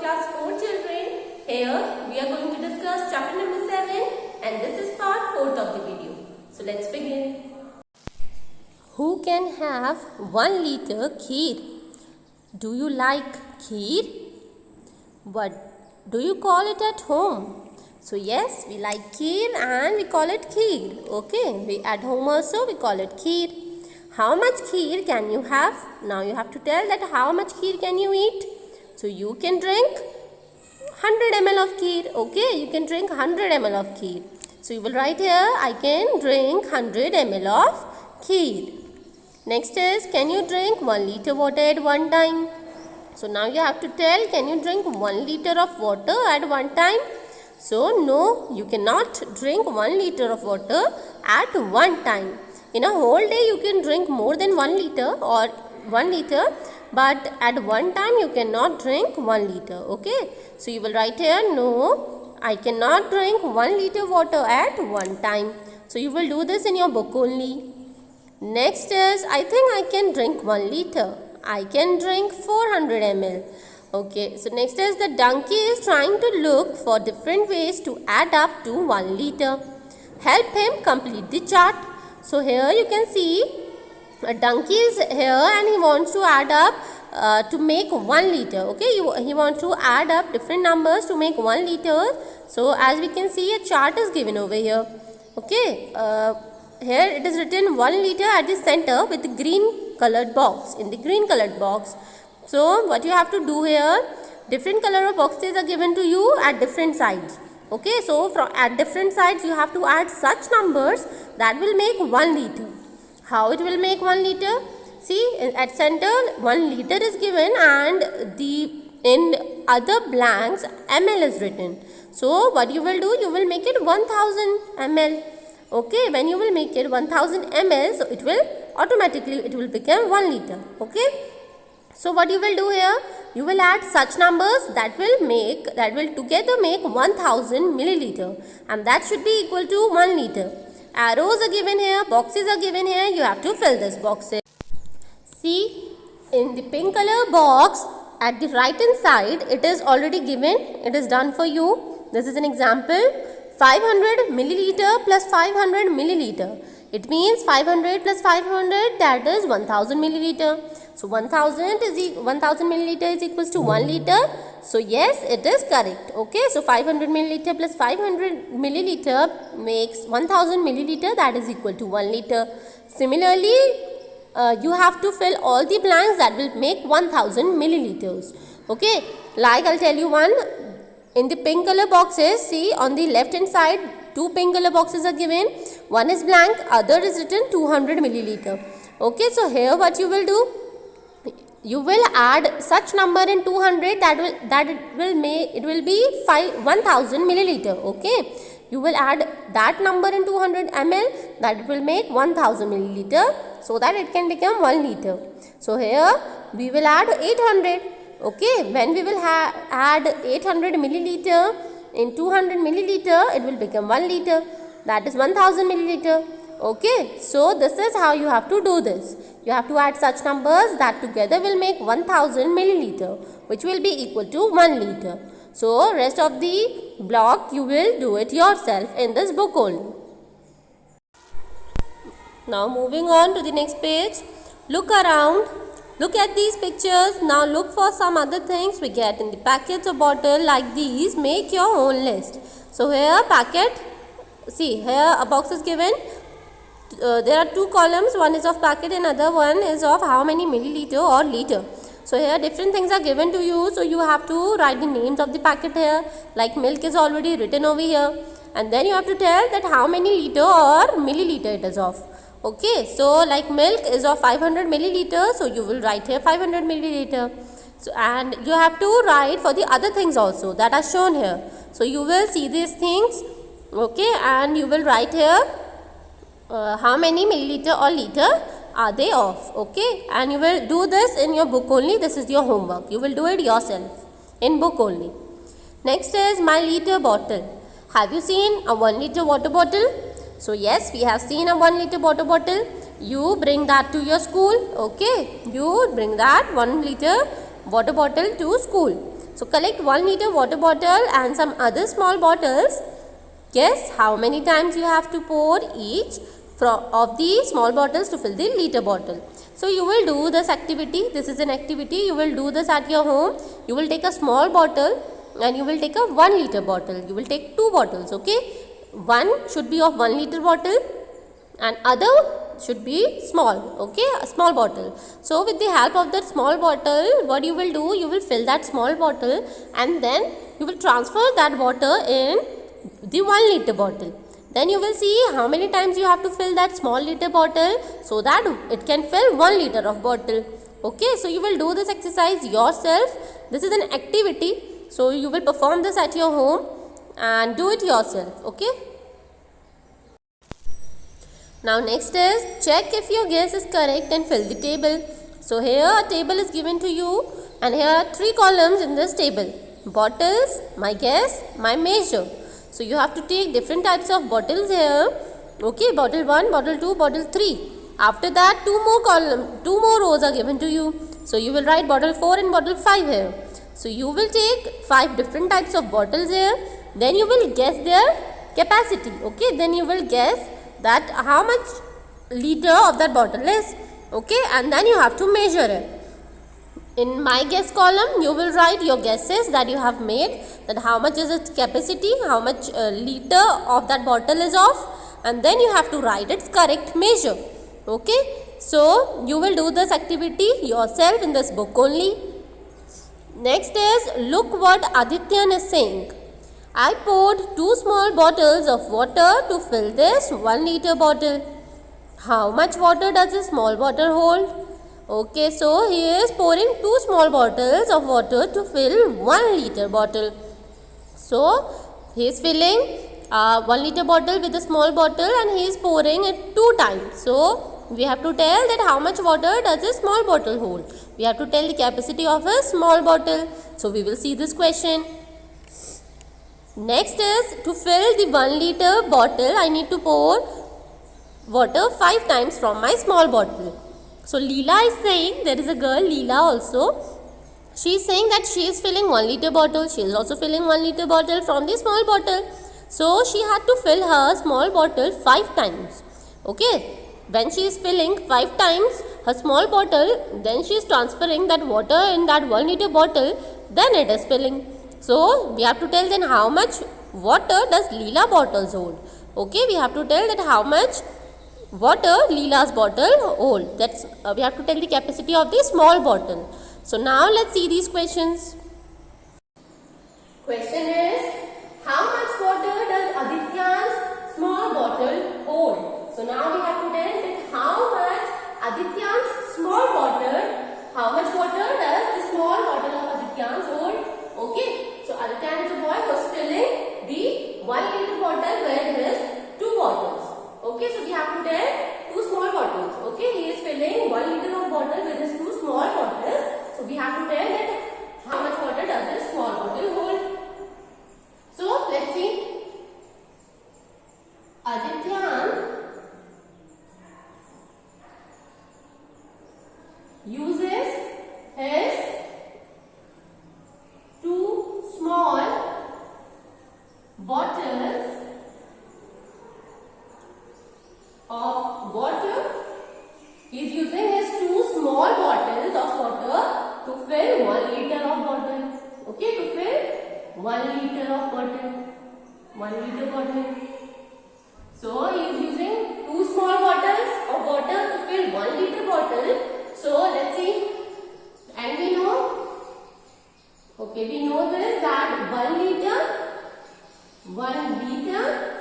class 4 children. Here we are going to discuss chapter number 7 and this is part 4th of the video. So let's begin. Who can have 1 liter kheer? Do you like kheer? What do you call it at home? So yes, we like kheer and we call it kheer. Okay, we at home also we call it kheer. How much kheer can you have? Now you have to tell that how much kheer can you eat. So you can drink 100 ml of kheer. Okay, you can drink 100 ml of kheer. So you will write here, I can drink 100 ml of kheer. Next is, can you drink 1 liter water at one time? So now you have to tell, can you drink 1 liter of water at one time? So no, you cannot drink 1 liter of water at one time. In a whole day you can drink more than 1 liter or 1 liter, but at one time you cannot drink 1 liter. Okay, so you will write here, no, I cannot drink 1 liter water at one time. So you will do this in your book only. Next is, I think I can drink 1 liter. I can drink 400 ml. Okay, so next is, the donkey is trying to look for different ways to add up to 1 liter. Help him complete the chart. So here you can see a donkey is here and he wants to add up to make 1 liter. Okay, he wants to add up different numbers to make 1 liter. So as we can see, a chart is given over here. Okay, here it is written 1 liter at the center with the green colored box, in the green colored box. So what you have to do here, different color of boxes are given to you at different sides. Okay, so at different sides you have to add such numbers that will make 1 liter. How it will make 1 liter? See, at center 1 liter is given and in other blanks ml is written. So what you will do, you will make it 1000 ml. Okay, when you will make it 1000 ml, so it will become 1 liter. Okay. So what you will do here, you will add such numbers that will together make 1000 milliliter, and that should be equal to 1 liter. Arrows are given here, boxes are given here, you have to fill this boxes. See, in the pink color box at the right hand side, it is already given, it is done for you. This is an example, 500 milliliter plus 500 milliliter. It means 500 plus 500, that is 1000 milliliter. So 1000 milliliter is equals to 1 liter. So yes, it is correct. Okay, so 500 milliliter plus 500 milliliter makes 1000 milliliter, that is equal to 1 liter. Similarly, you have to fill all the blanks that will make 1000 milliliters. Okay, like I'll tell you one. In the pink color boxes, see on the left hand side, 2 pink color boxes are given. One is blank, other is written 200 milliliter. Okay, so here what you will do, you will add such number in 200 it will be 1000 milliliter. Okay, you will add that number in 200 ml, that will make 1000 milliliter, so that it can become 1 liter. So here we will add 800. Okay, when we will add 800 milliliter in 200 milliliter, it will become 1 liter, that is 1000 milliliter. Okay, so this is how you have to do this. You have to add such numbers that together will make 1000 milliliter, which will be equal to 1 liter. So rest of the block you will do it yourself in this book only. Now moving on to the next page. Look around. Look at these pictures. Now look for some other things we get in the packets or bottle like these. Make your own list. So here packet. See, here a box is given. There are 2 columns. One is of packet and other one is of how many milliliter or liter. So here different things are given to you. So you have to write the names of the packet here. Like milk is already written over here. And then you have to tell that how many liter or milliliter it is of. Okay, so like milk is of 500 milliliter, so you will write here 500 milliliter. So and you have to write for the other things also that are shown here. So you will see these things, okay, and you will write here how many milliliter or liter are they of, okay, and you will do this in your book only. This is your homework. You will do it yourself in book only. Next is my liter bottle. Have you seen a 1 liter water bottle? So yes, we have seen a 1 liter water bottle. You bring that to your school. Okay, you bring that 1 liter water bottle to school. So collect 1 liter water bottle and some other small bottles. Guess how many times you have to pour each of the small bottles to fill the liter bottle. So you will do this activity. This is an activity. You will do this at your home. You will take a small bottle and you will take a 1 liter bottle. You will take 2 bottles, okay? One should be of 1 liter bottle and other should be small, okay, a small bottle. So with the help of that small bottle, what you will do, you will fill that small bottle and then you will transfer that water in the 1 liter bottle. Then you will see how many times you have to fill that small liter bottle so that it can fill 1 liter of bottle. Okay, so you will do this exercise yourself. This is an activity. So you will perform this at your home and do it yourself. Okay. Now next is check if your guess is correct and fill the table. So here a table is given to you and here are 3 columns in this table. Bottles, my guess, my measure. So you have to take different types of bottles here. Okay, bottle 1, bottle 2, bottle 3. After that 2 more rows are given to you. So you will write bottle 4 and bottle 5 here. So you will take 5 different types of bottles here. Then you will guess their capacity. Okay, then you will guess that how much liter of that bottle is. Okay, and then you have to measure it. In my guess column, you will write your guesses that you have made, that how much is its capacity, how much liter of that bottle is of, and then you have to write its correct measure. Okay, so you will do this activity yourself in this book only. Next is, look what Adityan is saying. I poured 2 small bottles of water to fill this 1 liter bottle. How much water does a small bottle hold? Okay, so he is pouring 2 small bottles of water to fill 1 liter bottle. So he is filling 1 liter bottle with a small bottle and he is pouring it 2 times. So we have to tell that how much water does a small bottle hold. We have to tell the capacity of a small bottle. So we will see this question. Next is, to fill the 1 liter bottle, I need to pour water 5 times from my small bottle. So Leela is saying, there is a girl Leela also. She is saying that she is filling 1 liter bottle. She is also filling 1 liter bottle from the small bottle. So she had to fill her small bottle 5 times. Okay. When she is filling 5 times her small bottle, then she is transferring that water in that 1 liter bottle, then it is filling. So we have to tell then how much water does Leela bottles hold. Okay, we have to tell that how much water Leela's bottle hold. That's we have to tell the capacity of the small bottle. So now let's see these questions. Question is, how much water does Adityan's small bottle hold? So now we have to tell that how much Adityan's small bottle, how much water does the small bottle of Adityan's hold? Okay, so Adityan is a boy who is filling the 1 liter bottle where there is 2 bottles. Okay, so we have to tell 2 small bottles. Okay, he is filling 1 liter of bottle with his 2 small bottles. So we have to tell that how much water does this small bottle hold. So let's see. Adityan uses his 2 small bottles of water. He is using his 2 small bottles of water to fill 1 liter of bottle. Okay, to fill 1 liter of bottle. 1 liter bottle. So he is using 2 small bottles of water to fill 1 liter bottle. So let's see. And we know. Okay, we know this that 1 liter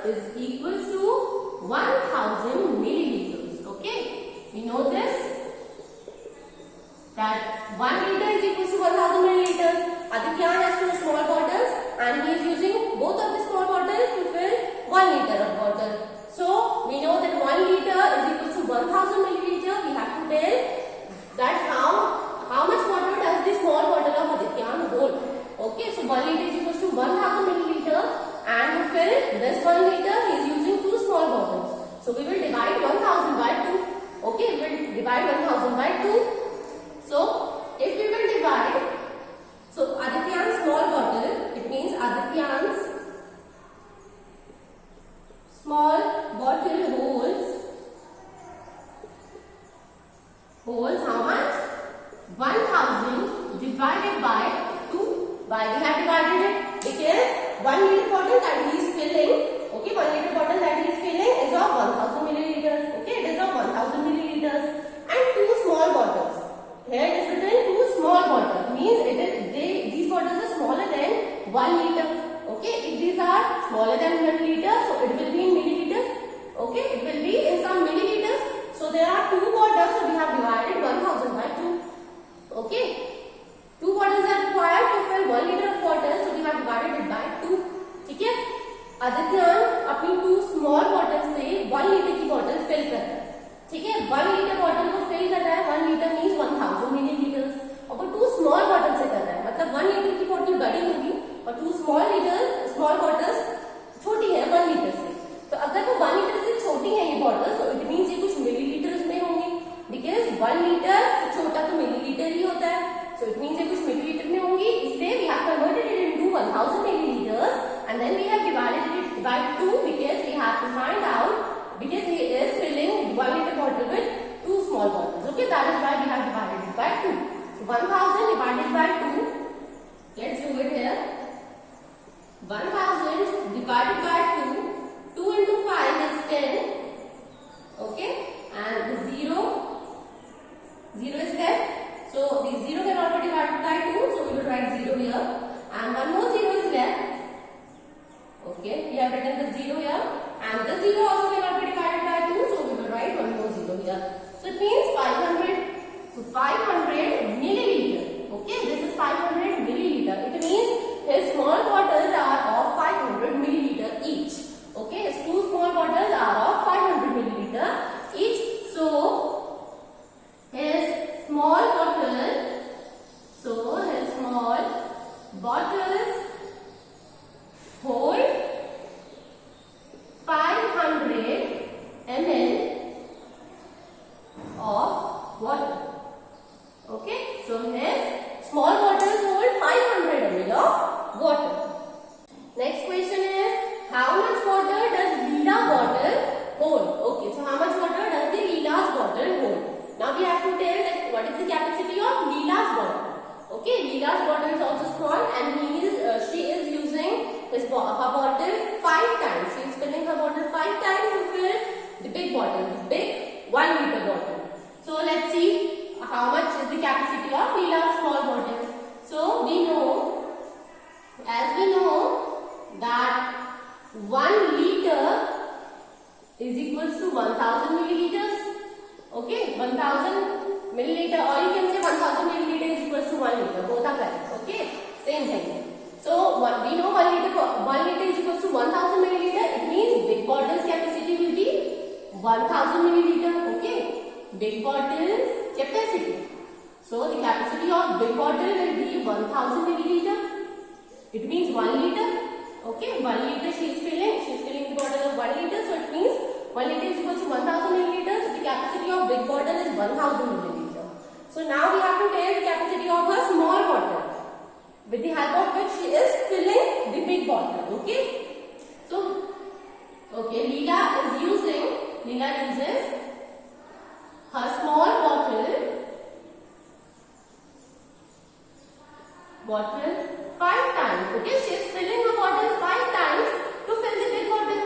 is equal to 1000 milliliters. Okay, we know this that 1 liter is equal to 1000 milliliters. Adityan has 2 small bottles and he is using both of the small bottles to fill 1 liter of bottle. So we know that 1 liter is equal to 1000 milliliters. We have to tell that how much water does the small bottle of Adityan hold. Okay, so 1 liter is equal to 1000 milliliters and to fill this 1 liter he is using 2 small bottles. So we will divide 1000 by 2. Okay, we will divide 1000 by 2. So if we will divide, so Adityan's small is 1 liter bottle that he is filling. Okay, 1 liter bottle that he is filling is of 1000 milliliters. Okay, it is of 1000 milliliters. And two small bottles. Here it is written two small bottles. Means these bottles are smaller than 1 liter. Okay, if these are smaller than 1 liter, so it will be in milliliters. Okay, it will be in some milliliters. So there are two bottles, so we have divided 1000 by 2. Okay, two bottles are required to fill 1 liter of water, so we have divided it by 2. ठीक है, आदित्य अपनी two small bottles से 1 liter की bottle fill कर रहा है. ठीक है, 1 liter bottle को fill कर रहा है. 1 liter means 1000 milliliters. और वो two small bottles से कर रहा है, मतलब 1 liter की bottle बड़ी होगी और two small bottles छोटी है 1 liter से. तो अगर वो 1 liter से छोटी है ये bottles, तो it means ये कुछ milliliters में होंगी. Because 1 liter से छोटा तो milliliter ही होता है. So it means ये कुछ milliliter में होंगी. इसलिए we have converted it into 1000 milliliters and then we have divided it by 2 because we have to find out, because he is filling 1 liter bottle with two small bottles. Okay, that is why we have divided it by 2. So 1000 divided by 2. Let's do it here. 1000 divided by 2. 2 into 5 is 10. Okay, and the 0 is left. So the 0 cannot be divided by 2. So we will write 0 here. And one more 0 is left. Okay, we have written the 0 here. And the 0 also cannot be divided by 2. So we will write one more 0 here. So it means 500. So 500 milliliter. Okay, this is 500 milliliter. It means his small bottles are of 500 milliliter each. Okay, his two small bottles are of 500 milliliter each. So his small bottles hold 500 ml of water. Okay, so his small bottles hold 500 ml of water. Next question is, how much water does Leela bottle hold? Okay, so how much water does the Leela's bottle hold? Now we have to tell that what is the capacity of Leela's bottle. Okay, Leela's bottle is also small and she is using her bottle 5 times. She is filling her bottle 5 times to fill the big bottle, the big 1 liter bottle. So let's see how much is the capacity of Leela's small bottle. So we know, as we know that 1 liter is equals to 1000 milliliters. Okay, 1000 milliliter, or you can say 1000 milliliter is equals to 1 liter. Both are correct. Okay, same thing. So we know 1 liter is equals to 1000 milliliter. It means big bottle's capacity will be 1000 milliliter. Okay, big bottle's capacity. So the capacity of big bottle will be 1000 milliliter. It means 1 liter. Okay, 1 liter she is filling the bottle of 1 liter. So it means 1 liter is equals to 1000 milliliters. The capacity of big bottle is 1000 milliliter. So now we have to tell the capacity of her small bottle, with the help of which she is filling the big bottle. Okay. So, okay, Leela uses her small bottle 5 times. Okay, she is filling her bottle 5 times to fill the big bottle.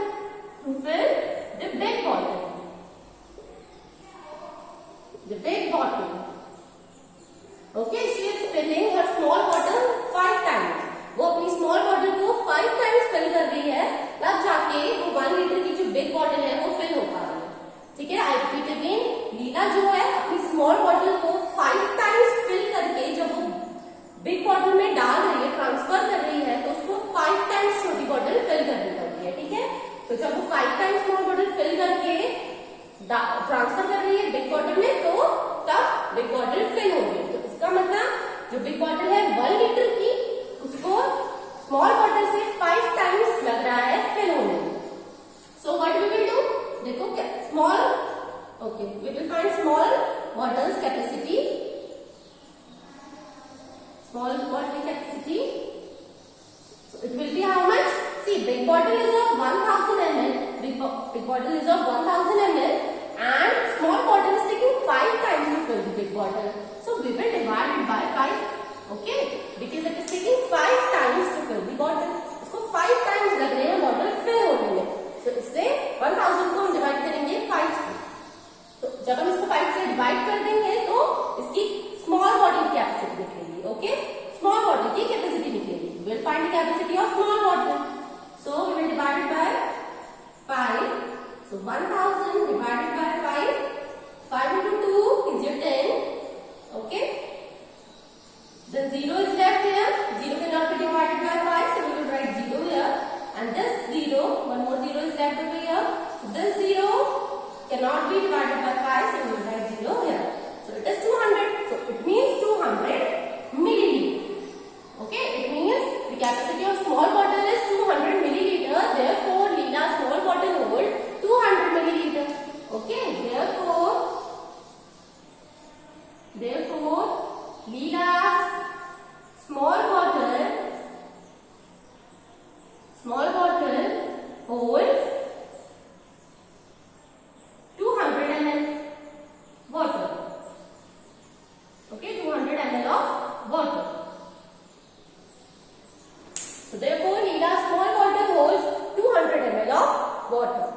The big bottle. Okay, she is filling her small bottle 5 times. वो अपनी small bottle को 5 times fill कर रही है, तब जाके वो 1 liter की जो big bottle है वो fill हो पा रही है. ठीक है, I repeat again. लीला जो है अपनी small bottle को 5 times fill करके जब वो big bottle में डाल रही है, ट्रांसफर कर रही है, तो उसको 5 times छोटी bottle fill करनी पड़ती है. ठीक है, तो जब वो 5 times small bottle fill करके ट्रांसफर कर रही है बिग बॉटल में, तो तब बिग बॉटल फिल होगी. तो इसका मतलब जो बिग बॉटल है 1 लीटर की, उसको स्मॉल बॉटल से 5 टाइम्स लग रहा है फिल होने में. So what we will do, देखो small, okay, we will find small bottles capacity. Small bottle capacity, so it will be how much? See, big bottle is of 1000 ml. Big bottle is of 1000 ml, and small bottle is taking 5 times to fill the big bottle. So we will divide it by 5. Okay, because it is taking 5 times to fill the bottle. find the capacity of small bottle. So we will divide it by 5. So 1000 divided by 5. 5 into 2 is your 10. Okay. Then 0 is left here. 0 cannot be divided by 5. So we will write 0 here. And this 0, one more 0 is left over here. So this 0 cannot be divided by 5. So we will write 0 here. So it is 200. So it means 200 milliliter. Okay. It means the capacity of small bottle is 200 milliliter. Therefore, Leela's small bottle hold 200 milliliter. Okay. Therefore, Leela's small bottle holds 200 ml water. Okay, 200 ml of water. So therefore, Leela's small bottle holds 200 ml of water.